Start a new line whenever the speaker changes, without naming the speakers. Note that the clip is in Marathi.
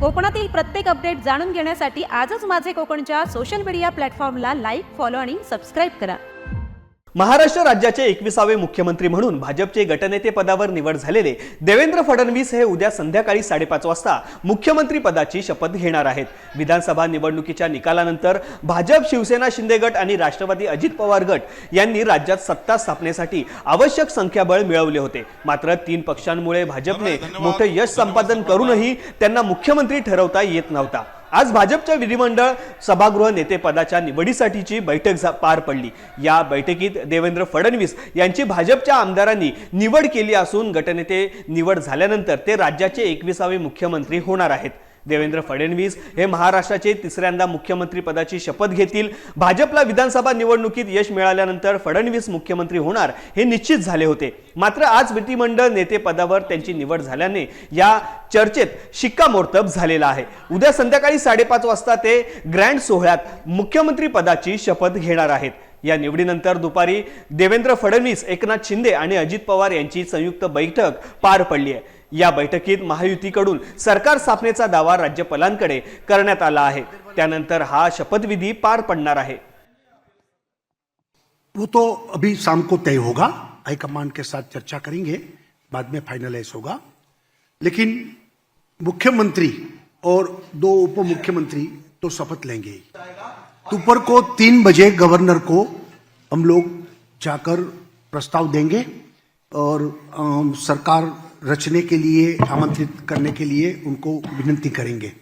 कोकणातील प्रत्येक अपडेट जाणून घेण्यासाठी आजच माझे कोकणच्या सोशल मीडिया प्लॅटफॉर्मला लाईक, फॉलो आणि सबस्क्राईब करा।
महाराष्ट्र राज्याचे 21वे मुख्यमंत्री म्हणून भाजपचे गटनेते पदावर निवड झालेले देवेंद्र फडणवीस हे उद्या संध्याकाळी 5:30 वाजता मुख्यमंत्री पदाची शपथ घेणार आहेत। विधानसभा निवडणुकीच्या निकालानंतर भाजप, शिवसेना, शिंदे गट आणि राष्ट्रवादी अजित पवार गट यांनी राज्यात सत्ता स्थापनेसाठी आवश्यक संख्याबळ मिळवले होते। मात्र 3 पक्षांमुळे भाजपने मोठे यश संपादन करूनही त्यांना मुख्यमंत्री ठरवता येत नव्हता। आज भाजपच्या विधिमंडळ सभागृह नेते पदाच्या निवडीसाठीची बैठक पार पडली। या बैठकीत देवेंद्र फडणवीस यांची भाजपच्या आमदारांनी निवड केली असून गटनेते निवड झाल्यानंतर ते राज्याचे 21वे मुख्यमंत्री होणार आहेत। देवेंद्र फडणवीस हे महाराष्ट्राचे 3ऱ्यांदा मुख्यमंत्री पदाची शपथ घेतील। भाजपला विधानसभा निवडणुकीत यश मिळाल्यानंतर फडणवीस मुख्यमंत्री होणार हे निश्चित झाले होते। मात्र आज विधिमंडळ नेते पदावर त्यांची निवड झाल्याने या चर्चेत शिक्कामोर्तब झालेला आहे। उद्या संध्याकाळी 5:30 वाजता ते ग्रँड सोहळ्यात मुख्यमंत्री पदाची शपथ घेणार आहेत। या निवडीनंतर दुपारी देवेंद्र फडणवीस, एकनाथ शिंदे आणि अजित पवार यांची संयुक्त बैठक पार पडली आहे। या बैठकीत महायुतीकडून सरकार स्थापनेचा दावा राज्यपालांकडे करण्यात आला आहे। त्यानंतर हा शपथविधी पार पडणार आहे।
वो तो अभी शाम को तय होगा, हाईकमान के साथ चर्चा करेंगे, बाद में फाइनलाइज होगा। लेकिन मुख्यमंत्री और 2 उप मुख्यमंत्री तो शपथ लेंगे। दोपहर को 3 बजे गवर्नर को हम लोग जाकर प्रस्ताव देंगे और सरकार रचने के लिए आमंत्रित करने के लिए उनको विनती करेंगे।